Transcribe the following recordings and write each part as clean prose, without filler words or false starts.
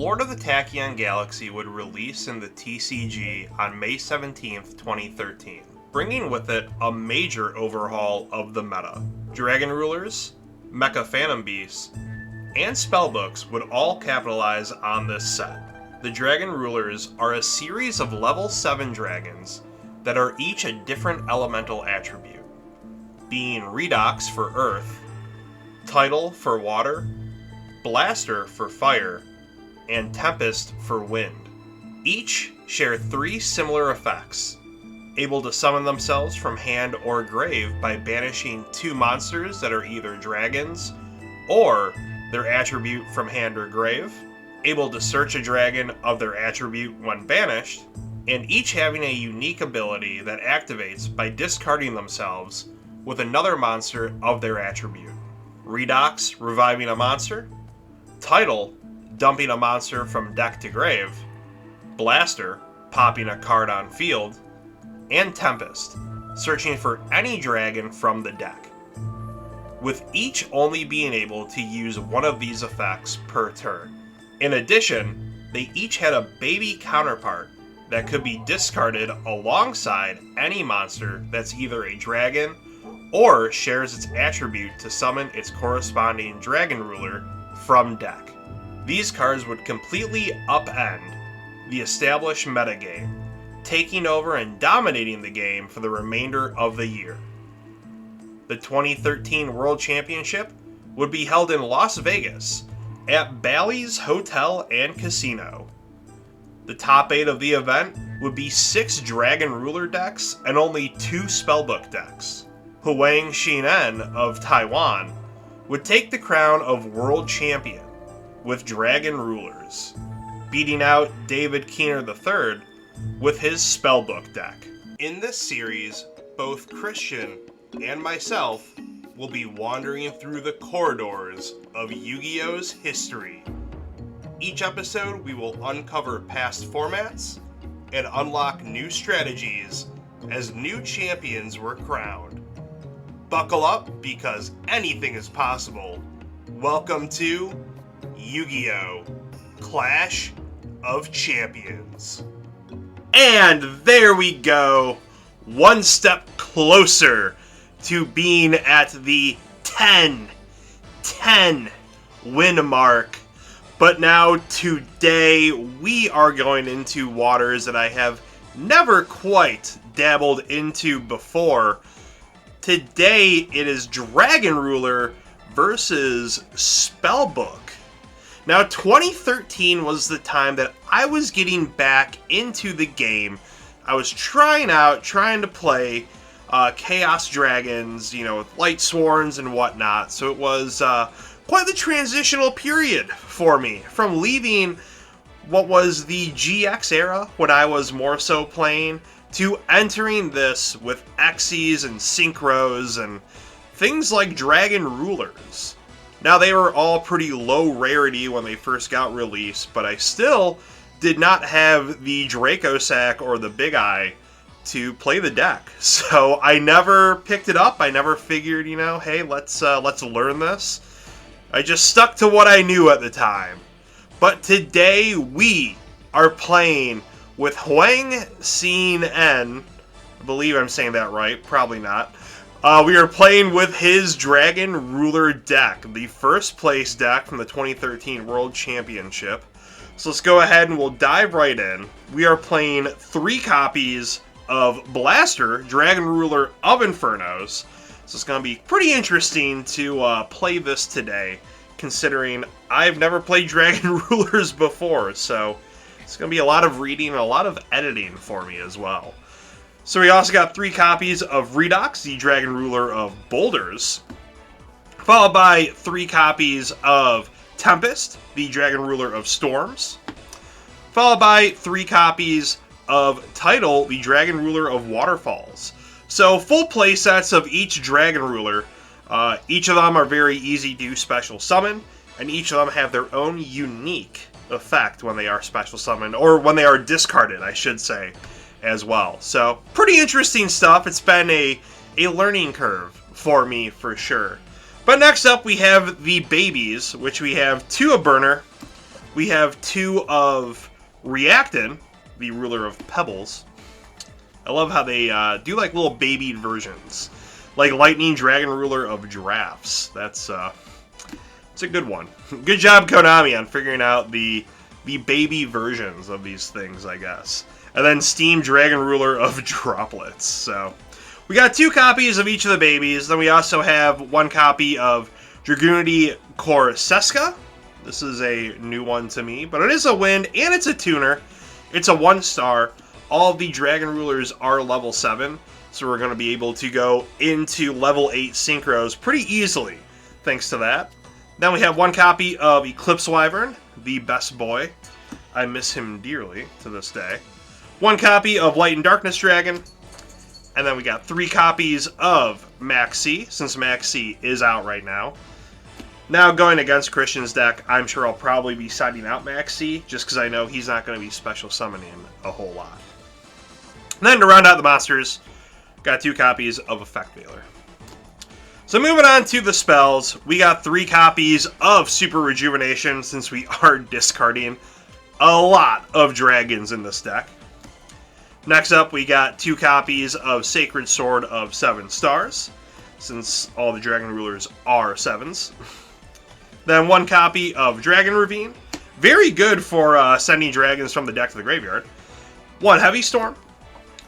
Lord of the Tachyon Galaxy would release in the TCG on May 17th, 2013, bringing with it a major overhaul of the meta. Dragon Rulers, Mecha Phantom Beasts, and Spellbooks would all capitalize on this set. The Dragon Rulers are a series of level 7 dragons that are each a different elemental attribute, being Redox for Earth, Tidal for Water, Blaster for Fire, and Tempest for Wind. Each share 3 similar effects, able to summon themselves from hand or grave by banishing 2 monsters that are either dragons or their attribute from hand or grave, able to search a dragon of their attribute when banished, and each having a unique ability that activates by discarding themselves with another monster of their attribute. Redox, reviving a monster, Tidal, dumping a monster from deck to grave, Blaster, popping a card on field, and Tempest, searching for any dragon from the deck, with each only being able to use one of these effects per turn. In addition, they each had a baby counterpart that could be discarded alongside any monster that's either a dragon or shares its attribute to summon its corresponding dragon ruler from deck. These cards would completely upend the established metagame, taking over and dominating the game for the remainder of the year. The 2013 World Championship would be held in Las Vegas at Bally's Hotel and Casino. The top 8 of the event would be 6 Dragon Ruler decks and only 2 Spellbook decks. Huang Xinan of Taiwan would take the crown of World Champion with Dragon Rulers, beating out David Keener III with his Spellbook deck. In this series, both Christian and myself will be wandering through the corridors of Yu-Gi-Oh's history. Each episode, we will uncover past formats and unlock new strategies as new champions were crowned. Buckle up, because anything is possible. Welcome to Yu-Gi-Oh! Clash of Champions. And there we go, one step closer to being at the 10 win mark. But now today we are going into waters that I have never quite dabbled into before. Today it is Dragon Ruler versus Spellbook. Now 2013 was the time that I was getting back into the game. I was trying to play Chaos Dragons, with Light Sworns and whatnot. So it was quite the transitional period for me from leaving what was the GX era when I was more so playing to entering this with Xyz and Synchros and things like Dragon Rulers. Now they were all pretty low rarity when they first got released, but I still did not have the Draco Sack or the Big Eye to play the deck. So I never picked it up. I never figured, hey, let's learn this. I just stuck to what I knew at the time. But today we are playing with Huang Xin. I believe I'm saying that right. Probably not. We are playing with his Dragon Ruler deck, the first place deck from the 2013 World Championship. So let's go ahead and we'll dive right in. We are playing 3 copies of Blaster, Dragon Ruler of Infernos. So it's going to be pretty interesting to play this today, considering I've never played Dragon Rulers before, so it's going to be a lot of reading and a lot of editing for me as well. So we also got 3 copies of Redox, the Dragon Ruler of Boulders, followed by 3 copies of Tempest, the Dragon Ruler of Storms, followed by 3 copies of Tidal, the Dragon Ruler of Waterfalls. So full play sets of each Dragon Ruler. Each of them are very easy to special summon, and each of them have their own unique effect when they are special summoned, or when they are discarded, I should say, as well. So pretty interesting stuff. It's been a learning curve for me for sure. But next up we have the babies, which we have 2 of Burner, We have 2 of Reactin, the ruler of Pebbles. I love how they do like little babied versions. Like Lightning Dragon Ruler of Giraffes. It's a good one. Good job, Konami, on figuring out the baby versions of these things, I guess. And then Steam Dragon Ruler of Droplets. So we got 2 copies of each of the babies. Then we also have 1 copy of Dragoonity Corseska. This is a new one to me, but it is a wind and it's a tuner. It's a 1-star. All of the Dragon Rulers are level 7. So we're going to be able to go into level 8 synchros pretty easily, thanks to that. Then we have 1 copy of Eclipse Wyvern, the best boy. I miss him dearly to this day. 1 copy of Light and Darkness Dragon. And then we got 3 copies of Maxi, since Maxi is out right now. Now going against Christian's deck, I'm sure I'll probably be siding out Maxi, just because I know he's not going to be special summoning a whole lot. And then to round out the monsters, got 2 copies of Effect Veiler. So moving on to the spells, we got 3 copies of Super Rejuvenation, since we are discarding a lot of dragons in this deck. Next up, we got 2 copies of Sacred Sword of 7 stars, since all the Dragon Rulers are 7s. Then 1 copy of Dragon Ravine, very good for sending dragons from the deck to the graveyard. 1 Heavy Storm.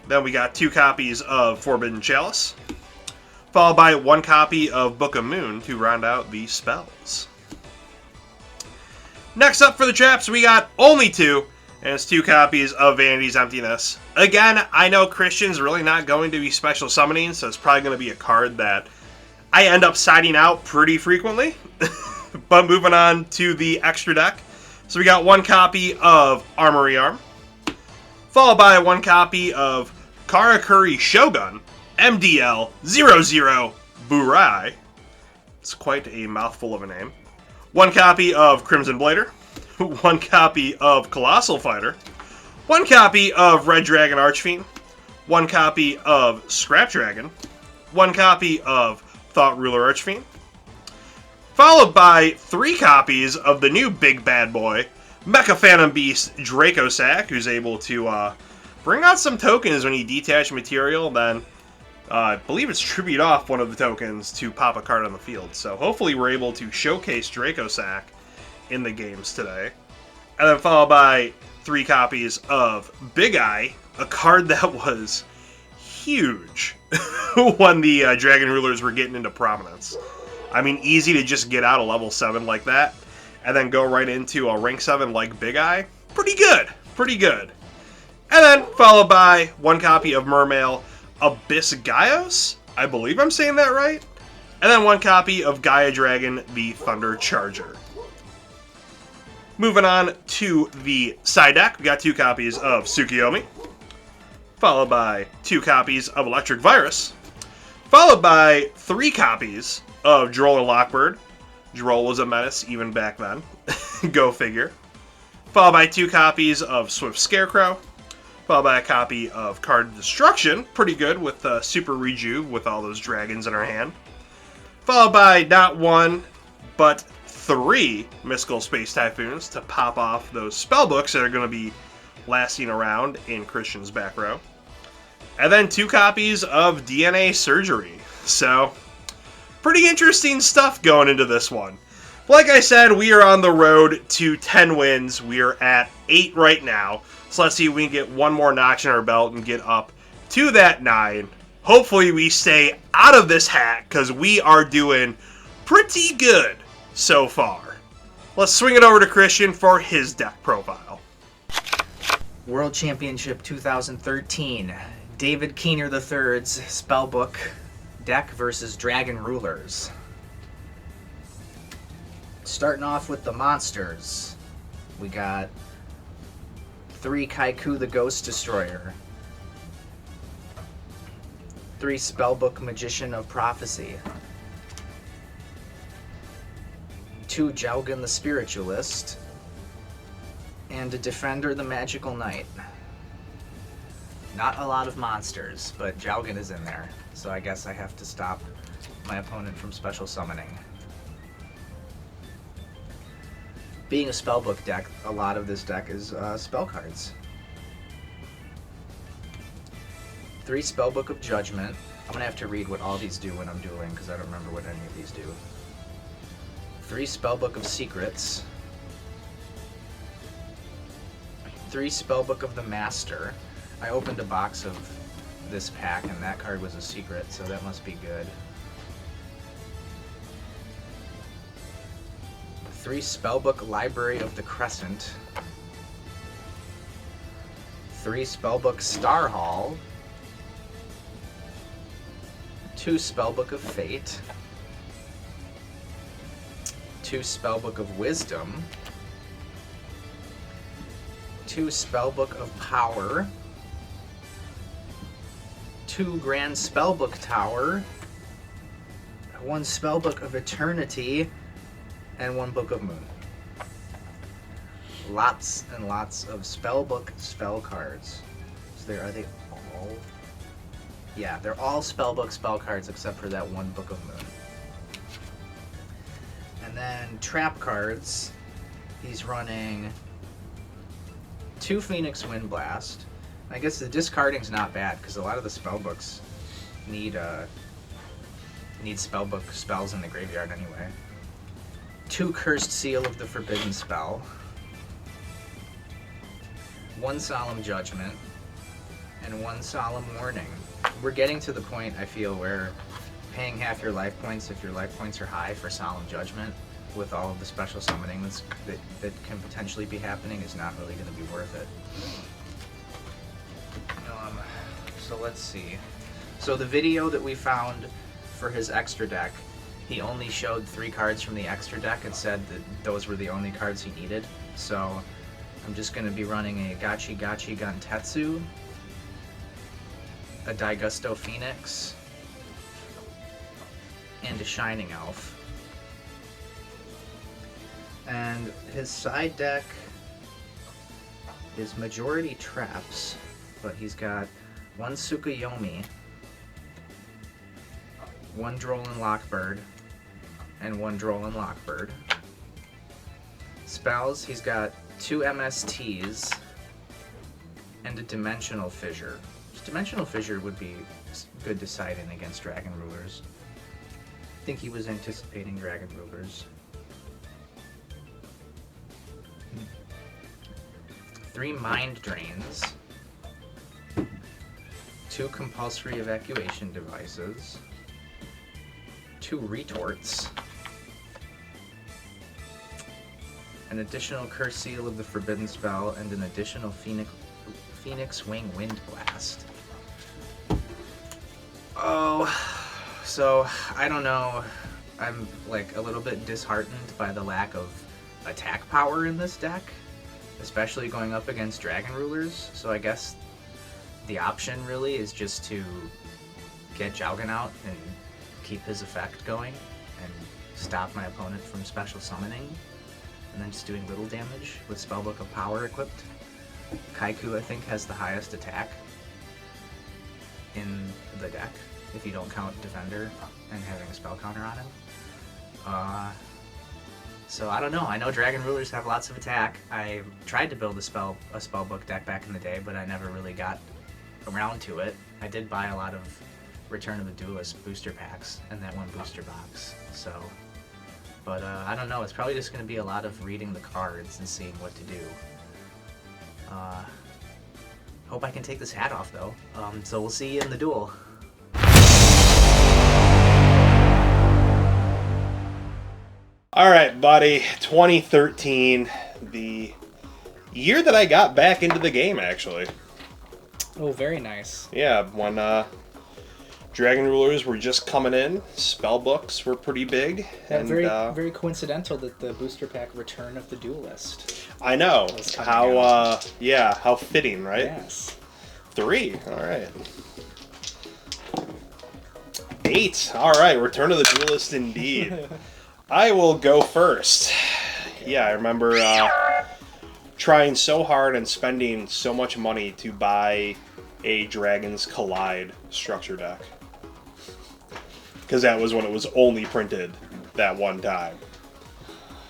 Then we got 2 copies of Forbidden Chalice, followed by 1 copy of Book of Moon to round out the spells. Next up for the traps, we got only 2, and it's 2 copies of Vanity's Emptiness. Again, I know Christian's really not going to be special summoning, so it's probably going to be a card that I end up siding out pretty frequently. But moving on to the extra deck. So we got 1 copy of Armory Arm, followed by 1 copy of Karakuri Shogun, MDL00 Burai. It's quite a mouthful of a name. 1 copy of Crimson Blader, 1 copy of Colossal Fighter, 1 copy of Red Dragon Archfiend, 1 copy of Scrap Dragon, 1 copy of Thought Ruler Archfiend, followed by 3 copies of the new big bad boy, Mecha Phantom Beast Dracosac, who's able to bring out some tokens when you detach material, then I believe it's tribute off one of the tokens to pop a card on the field. So hopefully we're able to showcase Dracosac in the games today. And then followed by 3 copies of Big Eye, a card that was huge when the Dragon Rulers were getting into prominence. I mean, easy to just get out a level 7 like that, and then go right into a rank 7 like Big Eye. Pretty good. Pretty good. And then followed by 1 copy of Mermail Abyss Gaios. I believe I'm saying that right. And then 1 copy of Gaia Dragon, the Thunder Charger. Moving on to the side deck, we got 2 copies of Tsukiyomi, followed by 2 copies of Electric Virus, followed by 3 copies of Droll and Lockbird. Droll was a menace even back then. Go figure. Followed by 2 copies of Swift Scarecrow, followed by a copy of Card Destruction, pretty good with Super Reju with all those dragons in our hand. Followed by not 1, but 3 Mystical Space Typhoons to pop off those spellbooks that are going to be lasting around in Christian's back row. And then 2 copies of DNA Surgery. So, pretty interesting stuff going into this one. Like I said, we are on the road to 10 wins. We are at 8 right now. So let's see if we can get 1 more notch in our belt and get up to that 9. Hopefully we stay out of this hat, because we are doing pretty good so far. Let's swing it over to Christian for his deck profile. World Championship 2013. David Keener III's Spellbook deck versus Dragon Rulers. Starting off with the monsters, we got 3 Kaiku the Ghost Destroyer, 3 Spellbook Magician of Prophecy, 2 Jaugen the Spiritualist, and a Defender the Magical Knight. Not a lot of monsters, but Jaugen is in there, so I guess I have to stop my opponent from special summoning. being a spellbook deck, a lot of this deck is spell cards. 3 Spellbook of Judgment. I'm going to have to read what all these do when I'm dueling, because I don't remember what any of these do. 3 Spellbook of Secrets. 3 Spellbook of the Master. I opened a box of this pack, and that card was a secret, so that must be good. 3 Spellbook Library of the Crescent. 3 Spellbook Star Hall. 2 Spellbook of Fate. 2 Spellbook of Wisdom. 2 Spellbook of Power. 2 Grand Spellbook Tower. 1 Spellbook of Eternity. And 1 Book of Moon. Lots and lots of Spellbook spell cards. So are they all? Yeah, they're all Spellbook spell cards except for that 1 Book of Moon. And then trap cards. He's running 2 Phoenix Wind Blast. I guess the discarding's not bad because a lot of the spellbooks need spellbook spells in the graveyard anyway. 2 Cursed Seal of the Forbidden Spell. 1 Solemn Judgment. And 1 Solemn Warning. We're getting to the point, I feel, where paying half your life points, if your life points are high, for Solemn Judgment, with all of the special summoning that can potentially be happening, is not really going to be worth it. So let's see. So the video that we found for his extra deck, he only showed 3 cards from the extra deck and said that those were the only cards he needed. So I'm just going to be running a Gachi Gachi Gantetsu, a Daigusto Phoenix, and a Shining Elf. And his side deck is majority traps, but he's got 1 Tsukuyomi, 1 Drolan Lockbird, and 1 Drolan Lockbird. Spells, he's got 2 MSTs and a Dimensional Fissure. Dimensional Fissure would be good to side in against Dragon Rulers. I think he was anticipating Dragon Rulers. 3 Mind Drains. 2 Compulsory Evacuation Devices. 2 Retorts. An additional Curse Seal of the Forbidden Spell, and an additional Phoenix Wing Wind Blast. Oh, so I don't know. I'm like a little bit disheartened by the lack of attack power in this deck, especially going up against Dragon Rulers. So I guess the option really is just to get Jaugen out and keep his effect going and stop my opponent from special summoning, and then just doing little damage with Spellbook of Power equipped. Kaiku, I think, has the highest attack in the deck, if you don't count Defender and having a spell counter on him. So I don't know. I know Dragon Rulers have lots of attack. I tried to build a spellbook deck back in the day, but I never really got around to it. I did buy a lot of Return of the Duelist booster packs and that 1 booster box. So, but I don't know. It's probably just going to be a lot of reading the cards and seeing what to do. Hope I can take this hat off though. So we'll see you in the duel. All right, buddy. 2013, the year that I got back into the game, actually. Oh, very nice. Yeah, when Dragon Rulers were just coming in, spellbooks were pretty big. Yeah, and very coincidental that the booster pack Return of the Duelist. I know. How how fitting, right? Yes. 3. All right. 8. All right, Return of the Duelist indeed. I will go first. Yeah, I remember trying so hard and spending so much money to buy a Dragon's Collide structure deck. Because that was when it was only printed that one time.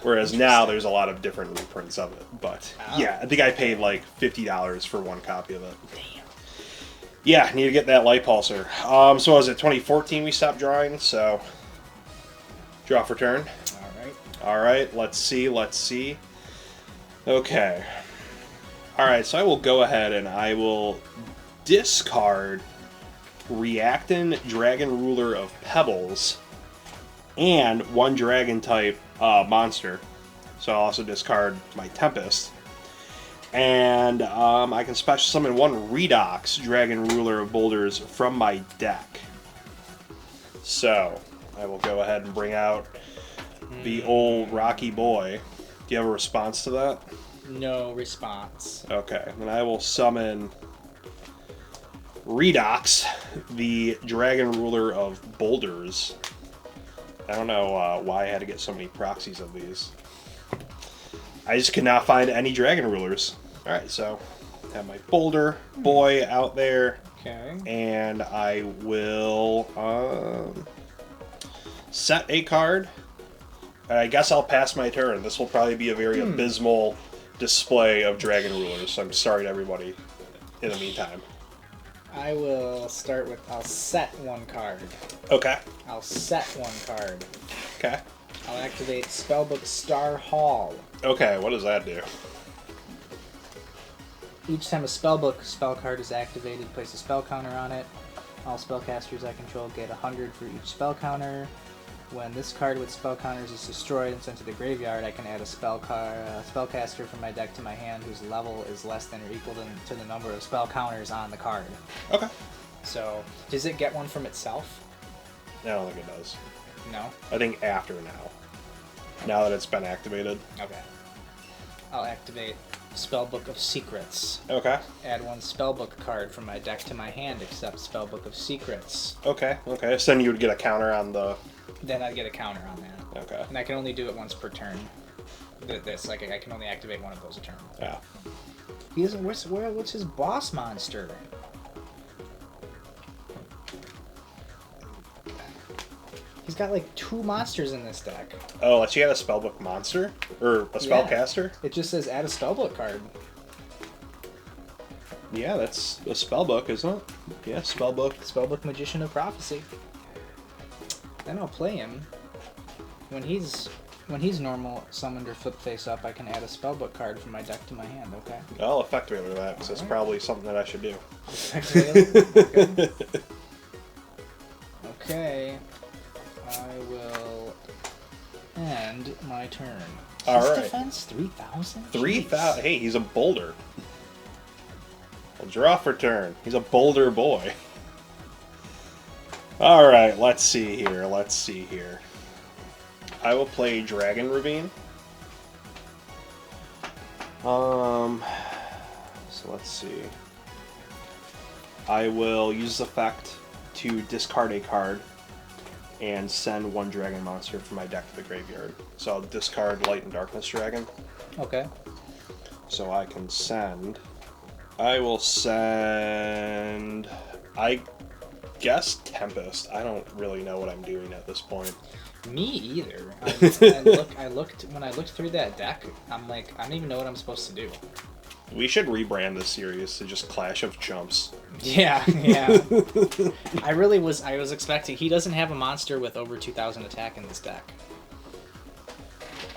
Whereas now there's a lot of different reprints of it. But yeah, I think I paid like $50 for one copy of it. Damn. Yeah, need to get that light pulsar. So what was it 2014 we stopped drawing? So draw for turn. All right, let's see. Okay. All right, so I will go ahead and I will discard Reactin Dragon Ruler of Pebbles and one Dragon type monster. So I'll also discard my Tempest. And I can special summon one Redox Dragon Ruler of Boulders from my deck. So I will go ahead and bring out the old Rocky Boy. Do you have a response to that? No response. Okay, then I will summon Redox, the Dragon Ruler of Boulders. I don't know why I had to get so many proxies of these. I just could not find any Dragon Rulers. Alright, so I have my Boulder Boy out there. Okay. And I will set a card. I guess I'll pass my turn. This will probably be a very abysmal display of Dragon Rulers, so I'm sorry to everybody in the meantime. I will start with, I'll set one card. Okay. I'll set one card. Okay. I'll activate Spellbook Star Hall. Okay, what does that do? Each time a Spellbook spell card is activated, place a spell counter on it. All spellcasters I control get 100 for each spell counter. When this card with spell counters is destroyed and sent to the graveyard, I can add a spellcaster from my deck to my hand whose level is less than or equal to the number of spell counters on the card. Okay. So, does it get one from itself? I don't think it does. No? I think after now. Now that it's been activated. Okay. I'll activate Spellbook of Secrets. Okay. Add one Spellbook card from my deck to my hand, except Spellbook of Secrets. Okay. So then you would get a counter on the... Then I'd get a counter on that. Okay. And I can only do it once per turn. I can only activate one of those a turn. Yeah. What's his boss monster? He's got like 2 monsters in this deck. Oh, lets you add a spellbook monster? Or a spellcaster? It just says add a spellbook card. Yeah, that's a spellbook, isn't it? Yeah, spellbook. Spellbook Magician of Prophecy. Then I'll play him. When he's normal summoned or flip face up, I can add a spellbook card from my deck to my hand, okay? I'll effectively that, because that's probably something that I should do. Okay. Okay. I will end my turn. All His right. defense 3,000? 3,000. Hey, he's a boulder. I'll draw for turn. He's a boulder boy. All right, let's see here. I will play Dragon Ravine. So let's see. I will use this effect to discard a card and send one dragon monster from my deck to the graveyard. So I'll discard Light and Darkness Dragon. Okay. So I can send... I will send... I guess Tempest. I don't really know what I'm doing at this point. Me either. I looked when I looked through that deck. I'm like, I don't even know what I'm supposed to do. We should rebrand this series to just Clash of Chumps. Yeah. I was expecting. He doesn't have a monster with over 2,000 attack in this deck.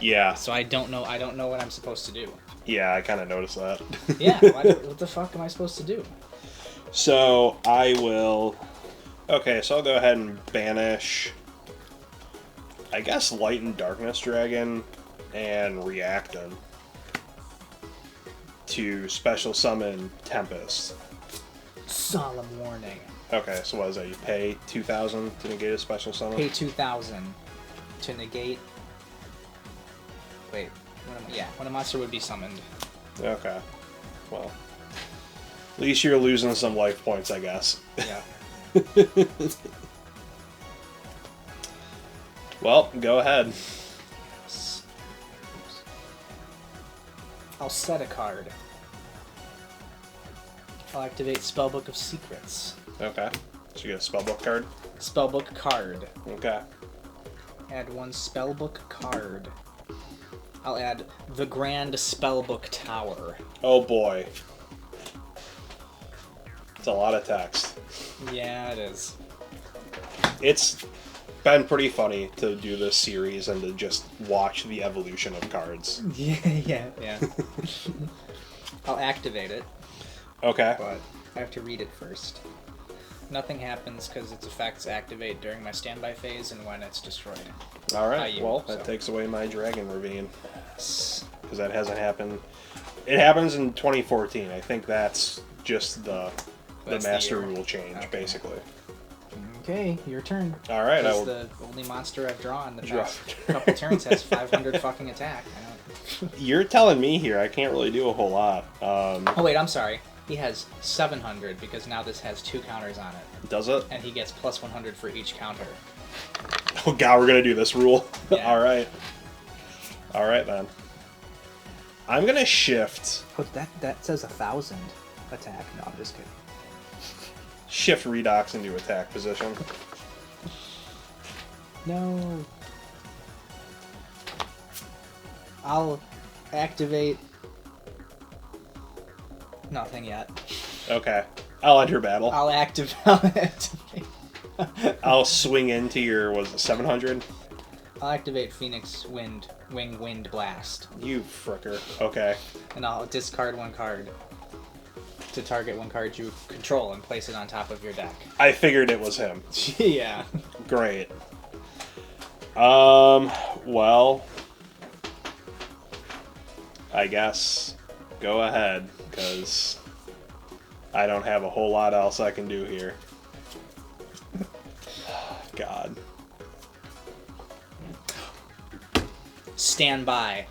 Yeah. So I don't know what I'm supposed to do. Yeah, I kind of noticed that. Yeah. What the fuck am I supposed to do? So I will... Okay, so I'll go ahead and banish... I guess Light and Darkness Dragon and Reactin to special summon Tempest. Solemn warning. Okay, so what is that? You pay 2,000 to negate a special summon? Pay 2,000 to negate. Wait. When a monster would be summoned. Okay. Well, at least you're losing some life points, I guess. Yeah. Well, go ahead. Yes. I'll set a card. I'll activate Spellbook of Secrets. Okay. So you get a spellbook card? Spellbook card. Okay. Add one Spellbook card I'll add the Grand Spellbook Tower. Oh boy. It's a lot of text. Yeah, it is. It's been pretty funny to do this series and to just watch the evolution of cards. Yeah. I'll activate it, Okay. but I have to read it first. Nothing happens because its effects activate during my standby phase and when it's destroyed. All right. Well, that so. takes away my Dragon Ravine S- because that hasn't happened. It happens in 2014. I think that's just the That's the master year. rule change, Okay. basically. Okay, your turn. All right. I That's will. the only monster I've drawn the Draw. past couple turns has 500 fucking attack. You're telling me here. I can't really do a whole lot. Oh wait, I'm sorry. He has 700 because now this has 2 counters on it, Does it? and he gets plus 100 for each counter. Oh god, we're gonna do this rule. Yeah. All right. All right then. I'm gonna shift. Oh, that says 1,000 attack. No, I'm just kidding. Shift Redox into attack position. No. I'll activate. Nothing yet. Okay. I'll enter battle. I'll activate. I'll swing into your, was it 700? I'll activate Phoenix Wind Blast, You fricker. Okay. and I'll discard 1 card to target 1 card you control and place it on top of your deck. I figured it was him. Yeah. Great. Well, I guess go ahead, because I don't have a whole lot else I can do here. God. Stand by.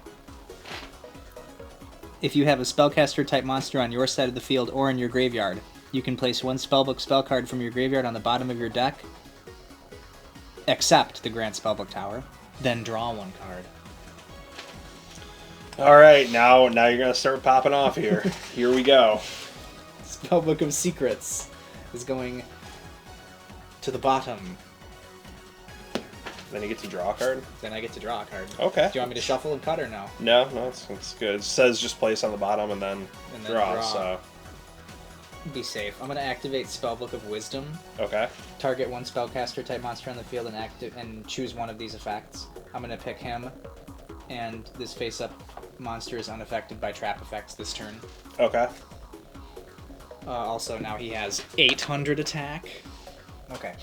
If you have a spellcaster type monster on your side of the field or in your graveyard, you can place 1 spellbook spell card from your graveyard on the bottom of your deck, except the Grand Spellbook Tower, then draw 1 card. All right, now you're gonna start popping off here. Here we go. Spellbook of Secrets is going to the bottom. Then you get to draw a card. Then I get to draw a card. Okay. Do you want me to shuffle and cut or no? No, it's good. It says just place on the bottom and then draw. draw. So Be safe. I'm going to activate Spellbook of Wisdom. okay. Target 1 spellcaster type monster on the field and choose one of these effects. I'm going to pick him, and this face-up monster is unaffected by trap effects this turn. Okay. Also, now he has 800 attack. Okay.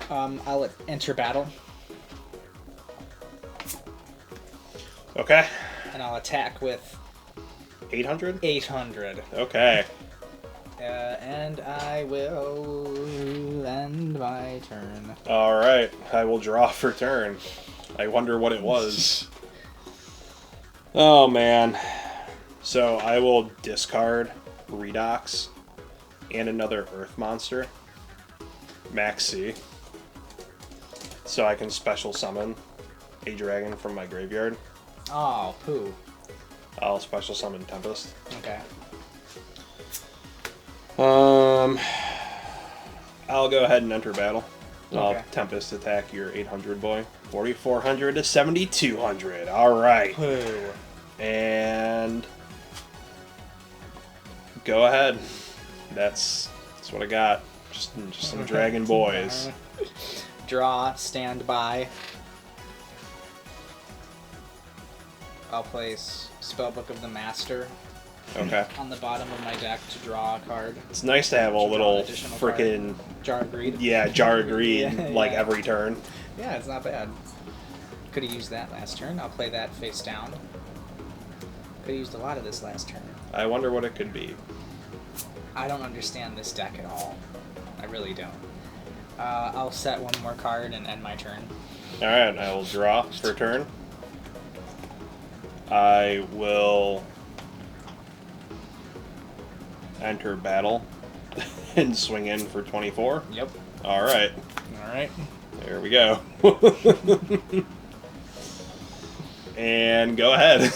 I'll enter battle, Okay. and I'll attack with 800. 800. Okay. And I will end my turn. All right. I will draw for turn. I wonder what it was. Oh man. So I will discard Redox and another Earth monster, Max C, so I can special summon a dragon from my graveyard. Oh, poo. I'll special summon Tempest. Okay. I'll go ahead and enter battle. I'll Okay. Tempest attack your 800 boy. 4,400 to 7,200. All right. Poo. And go ahead. That's what I got. Just some dragon boys. Draw, stand by. I'll place Spellbook of the Master Okay. on the bottom of my deck to draw a card. It's nice to have a Should draw an little additional frickin' Jar of Greed. jar of greed Yeah, like yeah. every turn. Yeah, it's not bad. Could have used that last turn. I'll play that face down. Could have used a lot of this last turn. I wonder what it could be. I don't understand this deck at all. I really don't. I'll set 1 more card and end my turn. All right, I will draw for turn. I will enter battle and swing in for 24. Yep. All right, Alright. there we go. And go ahead,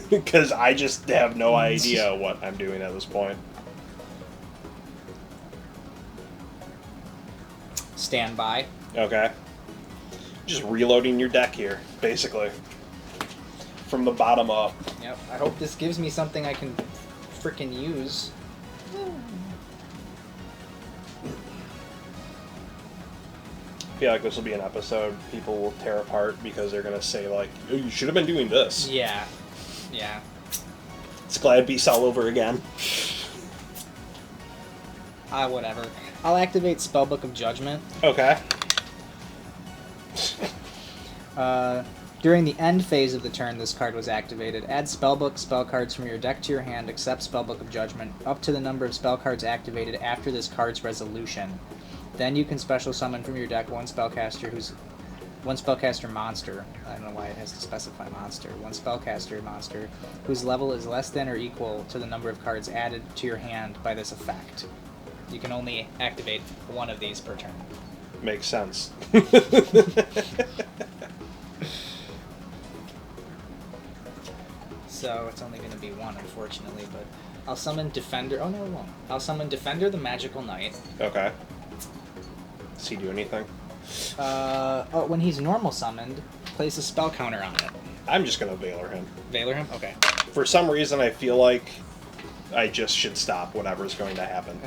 because I just have no idea what I'm doing at this point. Stand by. Okay. Just reloading your deck here, basically. from the bottom up. Yep. I hope this gives me something I can frickin' use. I feel like this will be an episode people will tear apart because they're going to say, like, oh, you should have been doing this. Yeah. Yeah. It's Glad Beast all over again. Whatever. I'll activate Spellbook of Judgment. Okay. During the end phase of the turn this card was activated, add Spellbook spell cards from your deck to your hand, except Spellbook of Judgment, up to the number of spell cards activated after this card's resolution. Then you can special summon from your deck one spellcaster monster. I don't know why it has to specify monster. One spellcaster monster whose level is less than or equal to the number of cards added to your hand by this effect. You can only activate one of these per turn. Makes sense. So it's only going to be one, unfortunately, but I'll summon Defender. Oh, no, it won't. I'll summon Defender the Magical Knight. Okay. Does he do anything? When he's normal summoned, place a spell counter on it. I'm just going to Veiler him. Veiler him? Okay. For some reason, I feel like I just should stop whatever's going to happen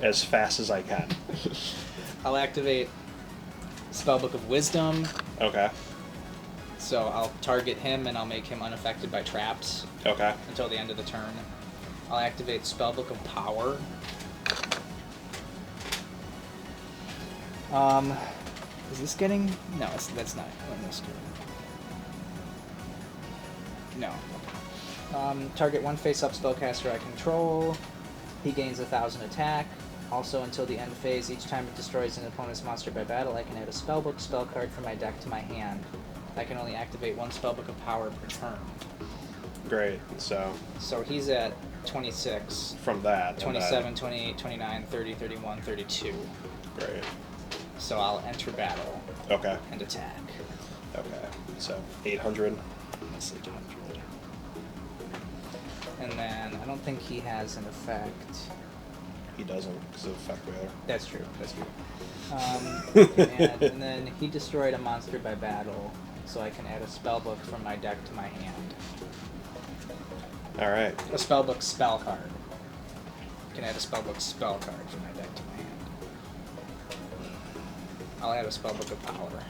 as fast as I can. I'll activate Spellbook of Wisdom. Okay. So I'll target him and I'll make him unaffected by traps. Okay. Until the end of the turn. I'll activate Spellbook of Power. Is this getting... No, that's not on this turn. No. Target one face-up spellcaster I control. He gains 1,000 attack. Also, until the end phase, each time it destroys an opponent's monster by battle, I can add a Spellbook spell card from my deck to my hand. I can only activate one Spellbook of Power per turn. Great. So he's at 26. From that. 27, 28, 29, 30, 31, 32. Great. So I'll enter battle. Okay. And attack. Okay. So 800. Let's see, 200. And then I don't think he has an effect. He doesn't because of Effect Whaler. That's true. And then he destroyed a monster by battle, so I can add a spellbook from my deck to my hand. All right. A spellbook spell card. I can add a spellbook spell card from my deck to my hand. I'll add a spellbook of power.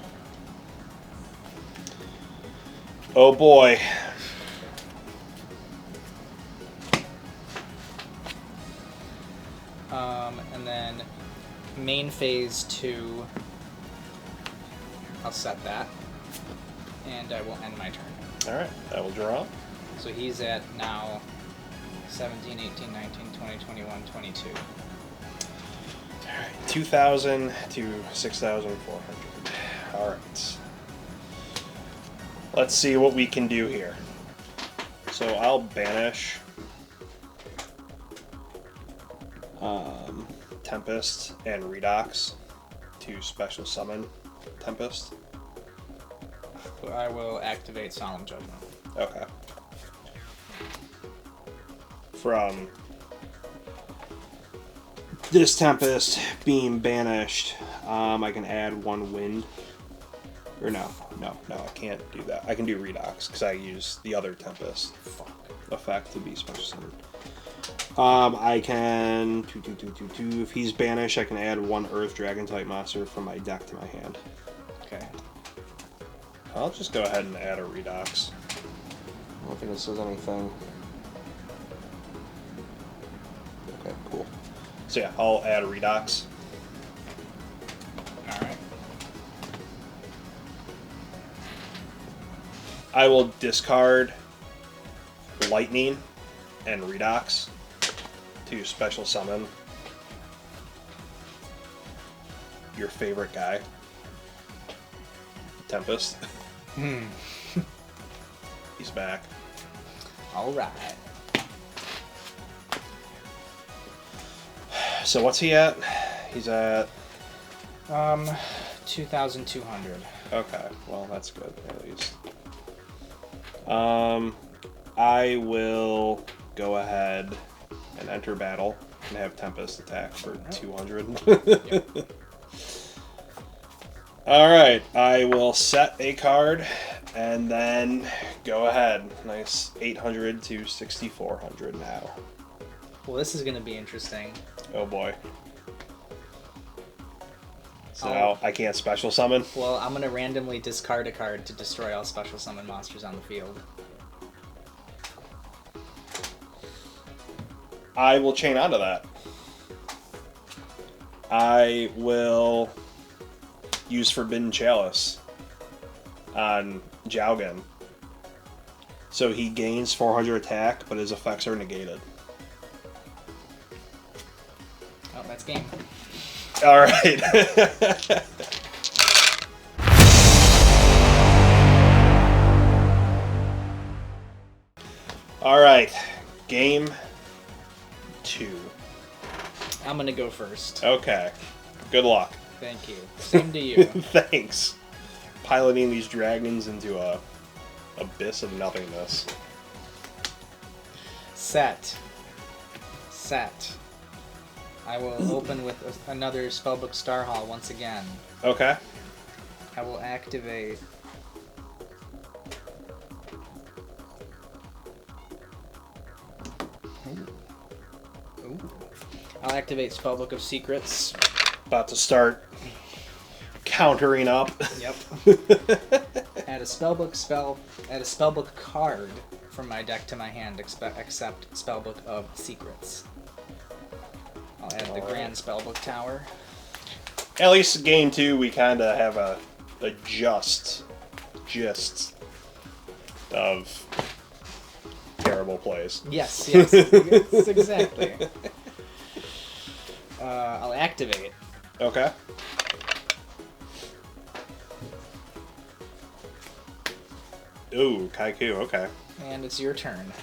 Oh boy. And then main phase 2, I'll set that, and I will end my turn. All right, I will draw. So he's at now 17, 18, 19, 20, 21, 22. All right, 2,000 to 6,400. All right. Let's see what we can do here. So I'll banish Tempest and Redox to special summon Tempest. I will activate Solemn Judgment. Okay. From this Tempest being banished, I can add one wind. Or no, I can't do that. I can do Redox because I use the other Tempest effect to be special summoned. I can if he's banished, I can add one Earth Dragon type monster from my deck to my hand. Okay. I'll just go ahead and add a Redox. I don't think it says anything. Okay, cool. So yeah, I'll add a Redox. Alright. I will discard Lightning and Redox to special summon your favorite guy, Tempest. He's back. Alright. So what's he at? He's at 2,200. Okay, well that's good at least. I will go ahead and enter battle and have Tempest attack for 200. Yep. Alright, I will set a card and then Go ahead. Nice 800 to 6,400 now. Well, this is going to be interesting. Oh boy. So now I can't special summon? Well, I'm going to randomly discard a card to destroy all special summon monsters on the field. I will chain onto that. I will use Forbidden Chalice on Jowgen. So he gains 400 attack, but his effects are negated. Oh, that's game. Alright. Alright. Game 2. I'm going to go first. Okay. Good luck. Thank you. Same to you. Thanks. Piloting these dragons into a abyss of nothingness. Set. I will open with another Spellbook Star Hall once again. Okay. I will activate... Ooh. I'll activate Spellbook of Secrets. About to start countering up. Yep. Add a spellbook card from my deck to my hand, except Spellbook of Secrets. I'll add the Grand Spellbook Tower. At least in game 2, we kind of have a gist of terrible plays. Yes, yes, exactly. I'll activate. Okay. Ooh, Kaiku, okay. And it's your turn.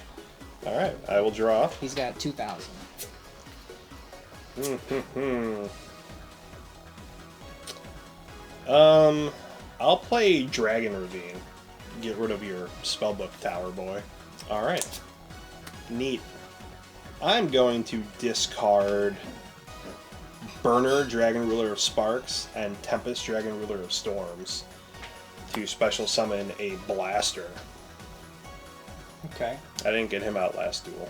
Alright, I will draw. He's got 2,000. I'll play Dragon Ravine. Get rid of your Spellbook Tower, boy. Alright. Neat. I'm going to discard Burner, Dragon Ruler of Sparks, and Tempest, Dragon Ruler of Storms to special summon a Blaster. Okay. I didn't get him out last duel.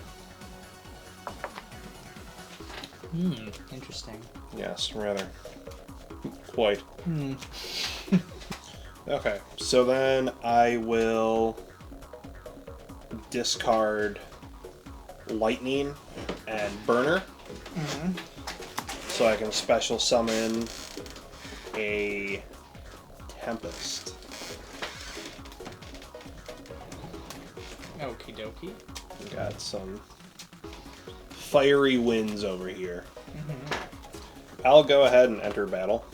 Interesting. Yes, rather. Quite. Hmm. Okay, so then I will discard Lightning and Burner. Mm-hmm. So I can special summon a Tempest. Okie dokie. Got some fiery winds over here. Mm-hmm. I'll go ahead and enter battle.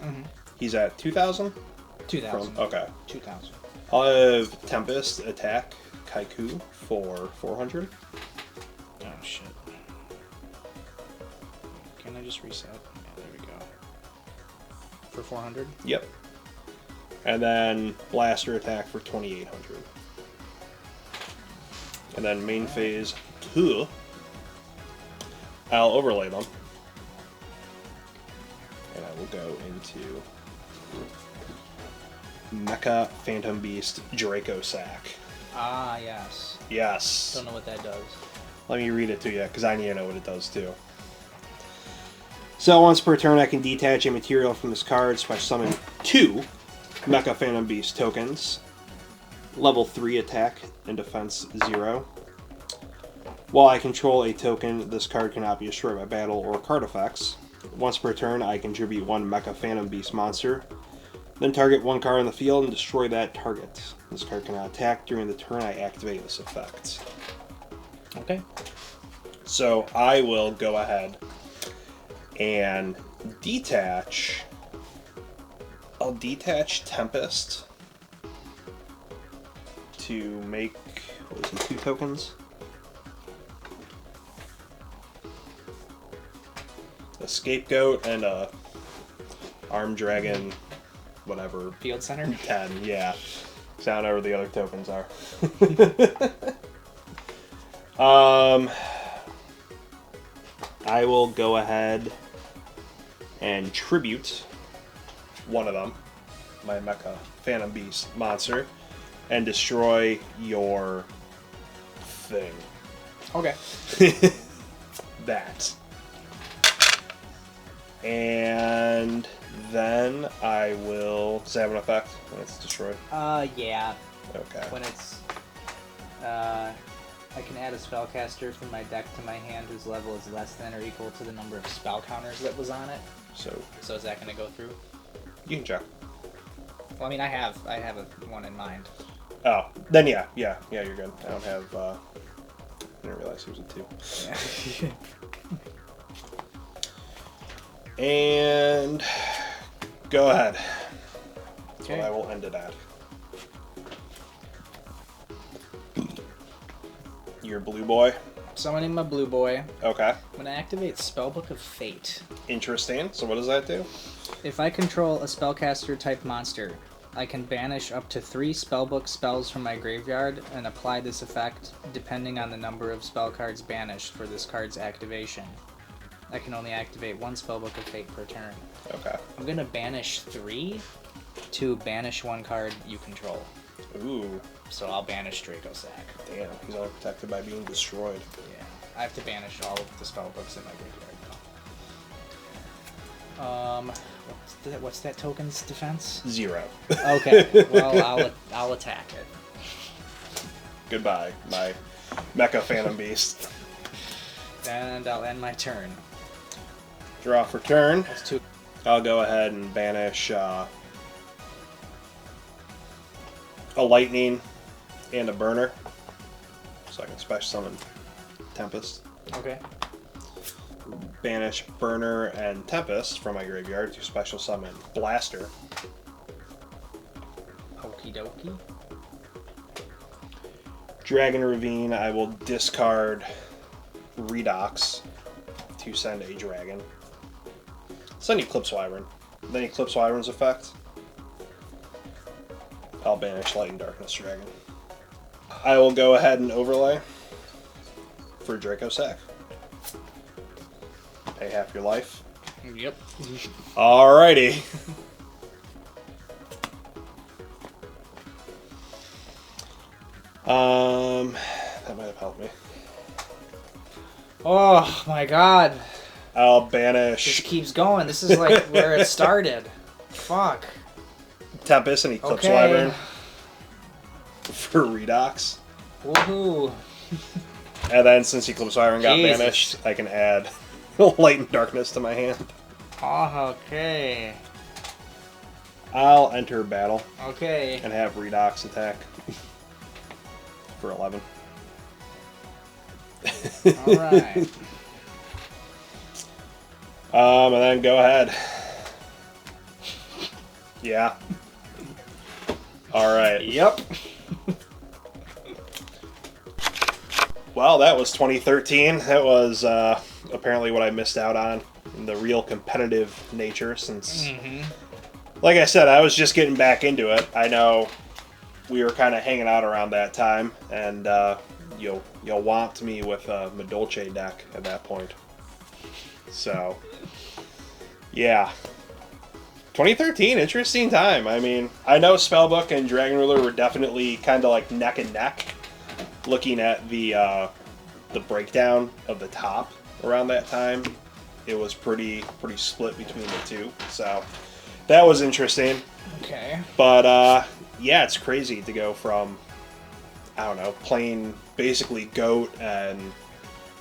Mm-hmm. He's at 2,000? 2,000. Okay. 2,000. I'll have Tempest attack Kaiku for 400. Oh, shit. Can I just reset? Yeah, there we go. For 400? Yep. And then Blaster attack for 2,800. And then main phase 2. I'll overlay them. And I will go into Mecha Phantom Beast Draco Sack. Ah, yes. Yes. Don't know what that does. Let me read it to you, because I need to know what it does too. So once per turn, I can detach a material from this card, special summon 2 Mecha Phantom Beast tokens. Level 3 attack and defense 0. While I control a token, this card cannot be destroyed by battle or card effects. Once per turn, I contribute 1 Mecha Phantom Beast monster. Then target 1 card on the field and destroy that target. This card cannot attack during the turn I activate this effect. Okay. So I will go ahead and detach. I'll detach Tempest to make, what is it, 2 tokens? A Scapegoat and a Armed Dragon, whatever. Field Center? 10, yeah. So I don't know where the other tokens are. I will go ahead and tribute one of them, my Mecha Phantom Beast monster, and destroy your thing. Okay. That. And then I will... Does it have an effect when it's destroyed? Yeah. Okay. When it's... I can add a spellcaster from my deck to my hand whose level is less than or equal to the number of spell counters that was on it. So is that going to go through? You can check. Well, I mean, I have one in mind. Oh, then yeah, you're good. I don't have, I didn't realize it was a 2. Yeah. And go ahead. That's Okay. what I will end it at. Your blue boy. Summoning my blue boy. Okay. I'm going to activate Spellbook of Fate. Interesting. So what does that do? If I control a spellcaster type monster, I can banish up to 3 spellbook spells from my graveyard and apply this effect depending on the number of spell cards banished for this card's activation. I can only activate 1 Spellbook of Fate per turn. Okay. I'm going to banish 3 to banish 1 card you control. Ooh. So I'll banish Draco Sack. Damn, he's only protected by being destroyed. Yeah, I have to banish all of the spellbooks in my graveyard now. What's that token's defense? 0. Okay, well I'll attack it. Goodbye, my Mecha Phantom Beast. And I'll end my turn. Draw for turn. That's 2. I'll go ahead and banish a lightning and a burner, so I can special summon Tempest. Okay. Banish burner and Tempest from my graveyard to special summon Blaster. Okie dokie. Dragon Ravine, I will discard Redox to send a dragon. Send Eclipse Wyvern. Then Eclipse Wyvern's effect. I'll banish Light and Darkness Dragon. I will go ahead and overlay for Draco Sack. Pay half your life. Yep. Alrighty. That might have helped me. Oh my god. I'll This banish keeps going. This is like where it started. Fuck. Tempest and Eclipse Okay. Wyvern for Redox. Woohoo. And then since Eclipse Wyvern got Jesus. banished, I can add Light and Darkness to my hand. Oh, okay. I'll enter battle Okay. and have Redox attack for 11. Alright. And then go ahead. Yeah. Alright. Yep. Well, that was 2013. That was apparently what I missed out on in the real competitive nature since, like I said, I was just getting back into it. I know we were kind of hanging out around that time, and you'll want me with a Medolce deck at that point. So, yeah. 2013, interesting time. I mean, I know Spellbook and Dragon Ruler were definitely kind of like neck and neck. Looking at the breakdown of the top around that time, it was pretty split between the two. So that was interesting. Okay. But yeah, it's crazy to go from, I don't know, playing basically GOAT and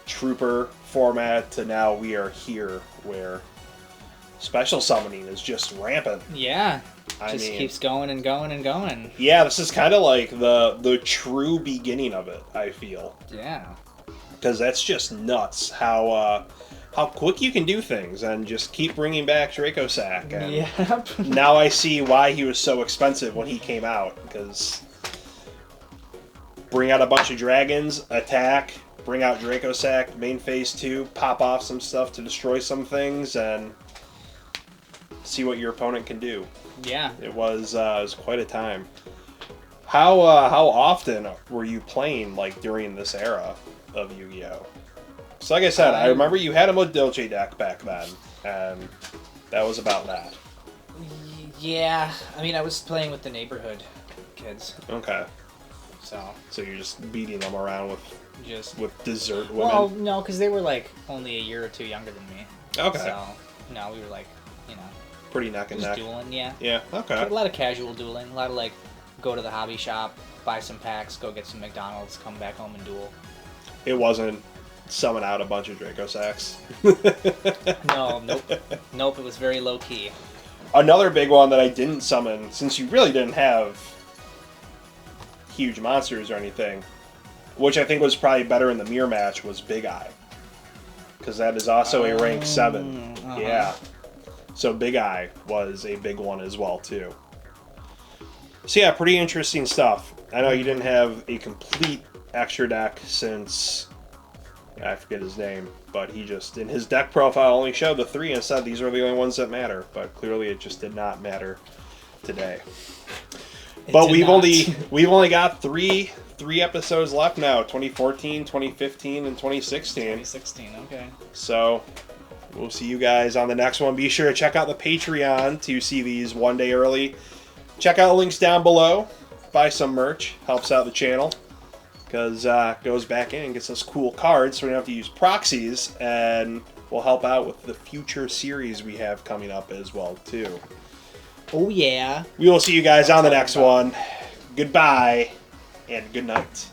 Trooper format to now we are here where special summoning is just rampant. Yeah. I Just mean, keeps going and going and going. yeah, this is kind of like the true beginning of it, I feel. Yeah. Because that's just nuts how quick you can do things and just keep bringing back Draco Sack. And Yep. now I see why he was so expensive when he came out, because bring out a bunch of dragons, attack, bring out Draco Sack, main phase 2, pop off some stuff to destroy some things, and see what your opponent can do. Yeah. It was quite a time. How often were you playing like during this era of Yu-Gi-Oh? So like I said, I remember you had a Medolce deck back then, and that was about that. Yeah. I mean, I was playing with the neighborhood kids. Okay. So you're just beating them around with dessert women. Well, no, because they were like only a year or two younger than me. Okay. So no, we were like, pretty neck and just neck. dueling. Yeah. Yeah. Okay. A lot of casual dueling. A lot of like, go to the hobby shop, buy some packs, go get some McDonald's, come back home and duel. It wasn't summon out a bunch of Draco sacks. No, nope. It was very low key. Another big one that I didn't summon, since you really didn't have huge monsters or anything, which I think was probably better in the mirror match, was Big Eye. Because that is also a rank 7. Uh-huh. Yeah. So Big Eye was a big one as well, too. So yeah, pretty interesting stuff. I know you didn't have a complete extra deck since... I forget his name, but he just, in his deck profile, only showed the 3 and said these are the only ones that matter. But clearly it just did not matter today. But we've only got three episodes left now, 2014, 2015, and 2016. 2016, okay. So we'll see you guys on the next one. Be sure to check out the Patreon to see these one day early. Check out links down below. Buy some merch. Helps out the channel. Because it goes back in and gets us cool cards so we don't have to use proxies. And will help out with the future series we have coming up as well, too. Oh, yeah. We will see you guys on the next one. Goodbye and good night.